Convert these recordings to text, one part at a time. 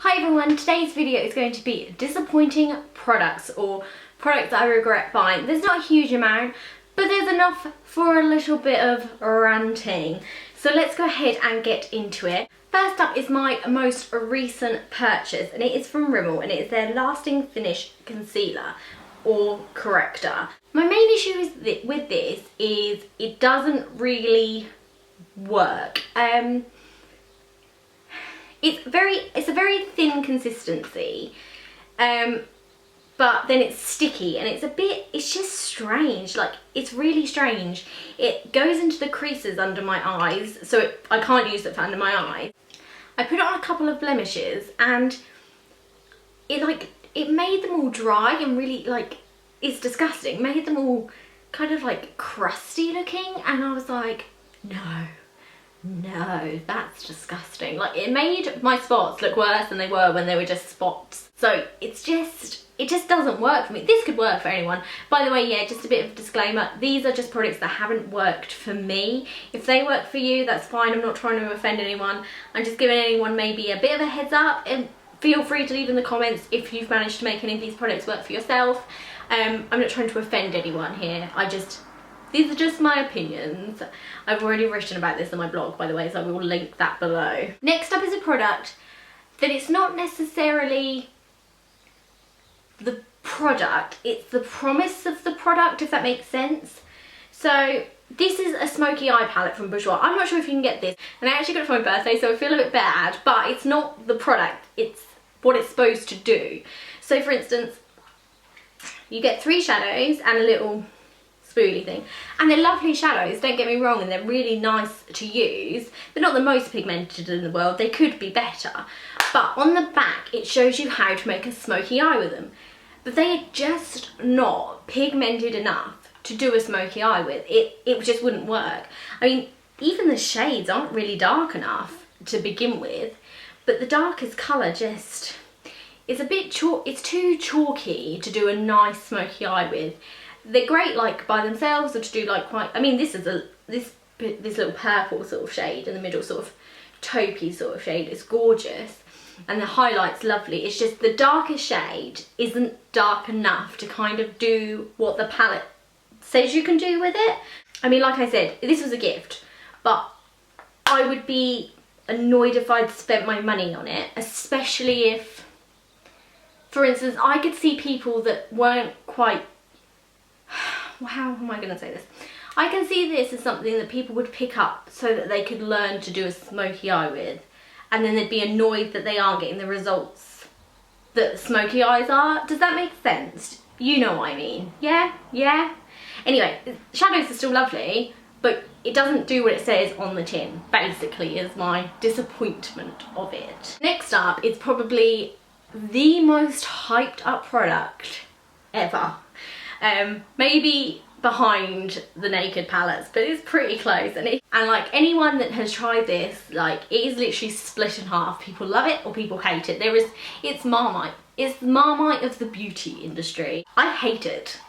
Hi everyone, today's video is going to be disappointing products or products that I regret buying. There's not a huge amount, but there's enough for a little bit of ranting. So let's go ahead and get into it. First up is my most recent purchase, and it is from Rimmel, and it is their Lasting Finish Concealer or Corrector. My main issue with this is it doesn't really work. It's a very thin consistency, but then it's sticky and it's just strange. Like, it's really strange. It goes into the creases under my eyes, so I can't use it for under my eyes. I put it on a couple of blemishes and it made them all dry and really, like, it's disgusting. It made them all kind of like crusty looking, and I was like, no, that's disgusting. Like, it made my spots look worse than they were when they were just spots. So it just doesn't work for me. This could work for anyone. By the way, yeah, just a bit of a disclaimer, these are just products that haven't worked for me. If they work for you, that's fine. I'm not trying to offend anyone. I'm just giving anyone maybe a bit of a heads up, and feel free to leave in the comments if you've managed to make any of these products work for yourself. I'm not trying to offend anyone here. These are just my opinions. I've already written about this on my blog, by the way, so I will link that below. Next up is a product that it's not necessarily the product, it's the promise of the product, if that makes sense. So this is a Smokey eye palette from Bourjois. I'm not sure if you can get this, and I actually got it for my birthday, so I feel a bit bad, but it's not the product, it's what it's supposed to do. So for instance, you get 3 shadows and a little spoolie thing, and they're lovely shadows, don't get me wrong, and they're really nice to use. They're not the most pigmented in the world, they could be better, but on the back it shows you how to make a smoky eye with them, but they are just not pigmented enough to do a smoky eye with. It just wouldn't work. I mean, even the shades aren't really dark enough to begin with, but the darkest colour just, it's a bit it's too chalky to do a nice smoky eye with. They're great like by themselves, or to do like quite, I mean, this is this little purple sort of shade in the middle, sort of taupey sort of shade, is gorgeous, and the highlight's lovely. It's just the darkest shade isn't dark enough to kind of do what the palette says you can do with it. I mean, like I said, this was a gift, but I would be annoyed if I'd spent my money on it, especially if, for instance, I could see people that weren't quite, how am I going to say this? I can see this as something that people would pick up so that they could learn to do a smoky eye with, and then they'd be annoyed that they aren't getting the results that smoky eyes are. Does that make sense? You know what I mean? Yeah? Anyway, shadows are still lovely, but it doesn't do what it says on the tin, basically, is my disappointment of it. Next up is probably the most hyped up product ever. Maybe behind the Naked palettes, but it's pretty close, and like anyone that has tried this, like, it is literally split in half. People love it or people hate it. It's Marmite. It's Marmite of the beauty industry. I hate it,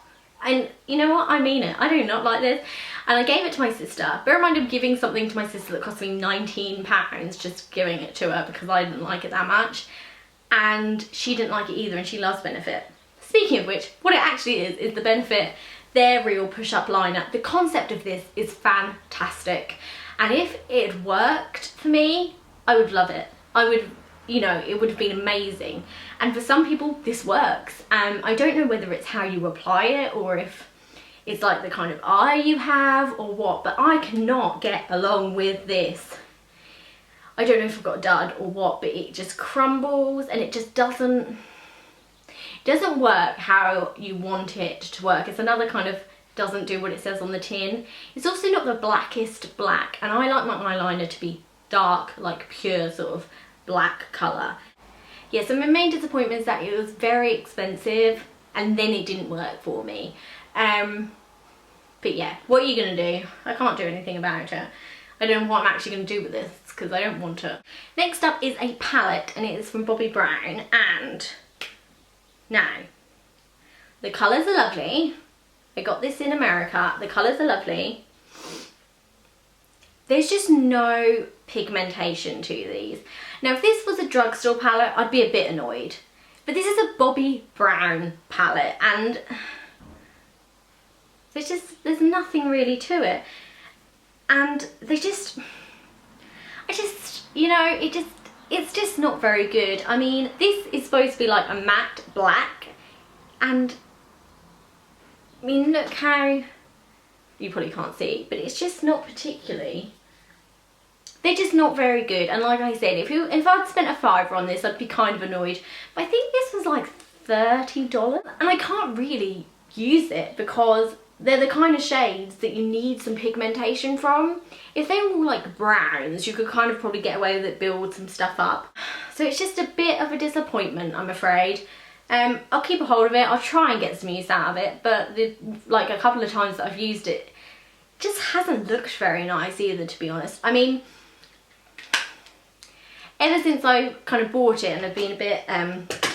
and you know what, I mean it. I do not like this, and I gave it to my sister. Bear in mind, I'm giving something to my sister that cost me £19, just giving it to her because I didn't like it that much, and she didn't like it either, and she loves Benefit. Speaking of which, what it actually is the Benefit, their real push-up liner. The concept of this is fantastic, and if it worked for me, I would love it. I would, you know, it would have been amazing. And for some people, this works. I don't know whether it's how you apply it, or if it's like the kind of eye you have, or what, but I cannot get along with this. I don't know if I've got a dud or what, but it just crumbles, and it just doesn't work how you want it to work. It's another kind of doesn't do what it says on the tin. It's also not the blackest black, and I like my eyeliner to be dark, like pure sort of black colour. Yeah, so my main disappointment is that it was very expensive and then it didn't work for me. But yeah, what are you gonna do? I can't do anything about it. I don't know what I'm actually gonna do with this because I don't want it. Next up is a palette, and it is from Bobbi Brown, and now, the colours are lovely. I got this in America. The colours are lovely. there's just no pigmentation to these. Now if this was a drugstore palette, I'd be a bit annoyed. But this is a Bobbi Brown palette, and there's nothing really to it. And you know, it's just not very good. I mean, this is supposed to be like a matte black, and I mean, look how, you probably can't see, but it's just not particularly, they're just not very good. And like I said, if I'd spent a £5 on this, I'd be kind of annoyed. But I think this was like $30, and I can't really use it because they're the kind of shades that you need some pigmentation from. If they were all like browns, you could kind of probably get away with it, build some stuff up. So it's just a bit of a disappointment, I'm afraid. I'll keep a hold of it, I'll try and get some use out of it, but like a couple of times that I've used it, just hasn't looked very nice either, to be honest. I mean, ever since I kind of bought it and I've been a bit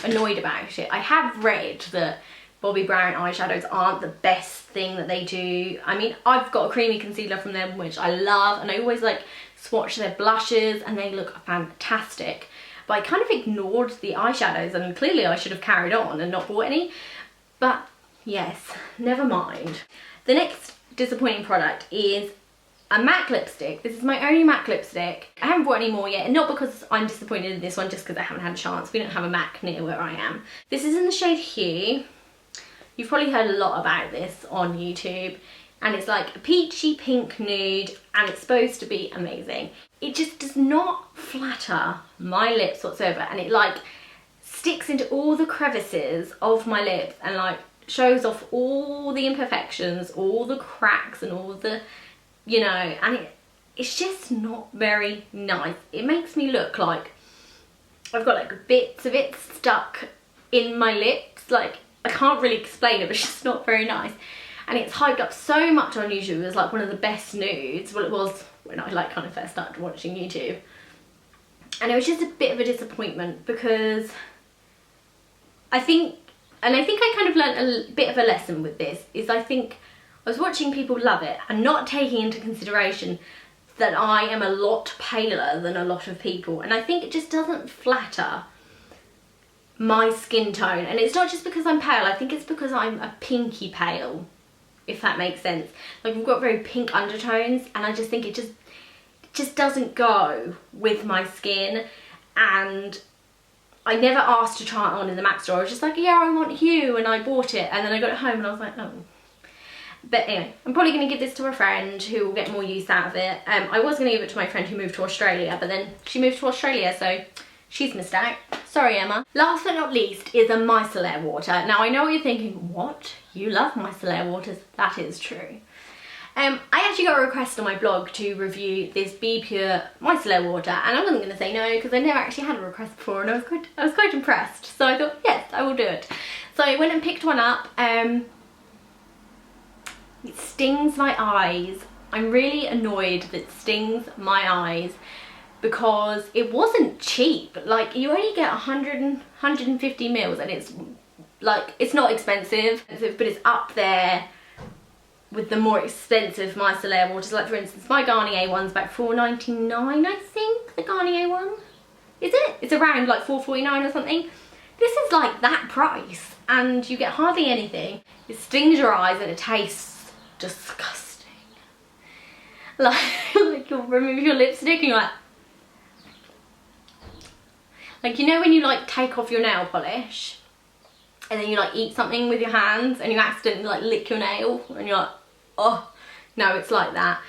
annoyed about it, I have read that Bobbi Brown eyeshadows aren't the best thing that they do. I mean, I've got a creamy concealer from them which I love, and I always like swatch their blushes and they look fantastic. But I kind of ignored the eyeshadows, and clearly I should have carried on and not bought any. But yes, never mind. The next disappointing product is a MAC lipstick. This is my only MAC lipstick. I haven't bought any more yet, not because I'm disappointed in this one, just because I haven't had a chance. We don't have a MAC near where I am. This is in the shade Hue. You've probably heard a lot about this on YouTube, and it's like a peachy pink nude, and it's supposed to be amazing. It just does not flatter my lips whatsoever, and it like sticks into all the crevices of my lips and like shows off all the imperfections, all the cracks and all the, you know, and it's just not very nice. It makes me look like I've got like bits of it stuck in my lips. Like, I can't really explain it, but it's just not very nice. And it's hyped up so much on YouTube as like one of the best nudes. Well, it was when I like kind of first started watching YouTube. And it was just a bit of a disappointment because I think I kind of learned a bit of a lesson with this, is I think I was watching people love it and not taking into consideration that I am a lot paler than a lot of people. And I think it just doesn't flatter my skin tone. And it's not just because I'm pale, I think it's because I'm a pinky pale, if that makes sense. Like, we've got very pink undertones, and I just think it just doesn't go with my skin. And I never asked to try it on in the MAC store. I was just like, yeah, I want Hue, and I bought it, and then I got it home and I was like, oh. But anyway, I'm probably going to give this to a friend who will get more use out of it. I was going to give it to my friend who moved to Australia, but then she moved to Australia, so she's missed out. Sorry, Emma. Last but not least is a micellar water. Now, I know what you're thinking, what? You love micellar waters? That is true. I actually got a request on my blog to review this Be Pure micellar water, and I wasn't going to say no because I never actually had a request before, and I was quite impressed. So I thought, yes, I will do it. So I went and picked one up. It stings my eyes. I'm really annoyed that it stings my eyes because it wasn't cheap. Like, you only get 150 mils, and it's like, it's not expensive, but it's up there with the more expensive micellar waters. Like, for instance, my Garnier one's about $4.99, I think, the Garnier one. Is it? It's around like $4.49 or something. This is like that price, and you get hardly anything. It stings your eyes and it tastes disgusting. Like you'll remove your lipstick and you're like, you know when you like take off your nail polish and then you like eat something with your hands and you accidentally like lick your nail and you're like, oh, no, it's like that.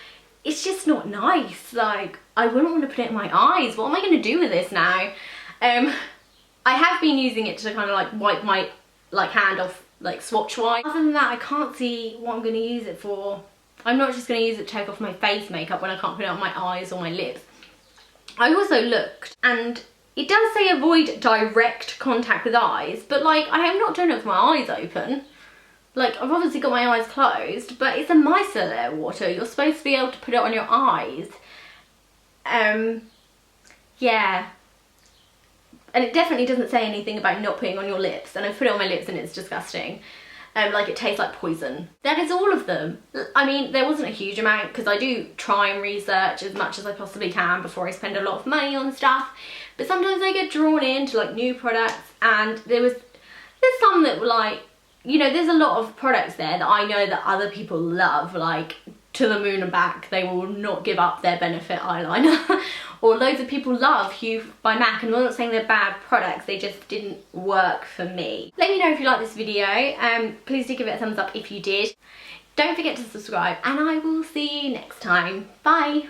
It's just not nice. Like, I wouldn't want to put it in my eyes. What am I going to do with this now? I have been using it to kind of like wipe my like hand off, like swatch wise. Other than that, I can't see what I'm going to use it for. I'm not just going to use it to take off my face makeup when I can't put it on my eyes or my lips. I also looked, and it does say avoid direct contact with eyes, but like, I am not doing it with my eyes open. Like, I've obviously got my eyes closed, but it's a micellar water. You're supposed to be able to put it on your eyes. Yeah. And it definitely doesn't say anything about not putting on your lips, and I've put it on my lips and it's disgusting. like it tastes like poison. That is all of them. I mean, there wasn't a huge amount because I do try and research as much as I possibly can before I spend a lot of money on stuff, but sometimes I get drawn into like new products, and there's some that were like, you know, there's a lot of products there that I know that other people love, like to the moon and back. They will not give up their Benefit eyeliner. Or loads of people love Hue by MAC, and I'm not saying they're bad products, they just didn't work for me. Let me know if you like this video. Please do give it a thumbs up if you did. Don't forget to subscribe, and I will see you next time. Bye!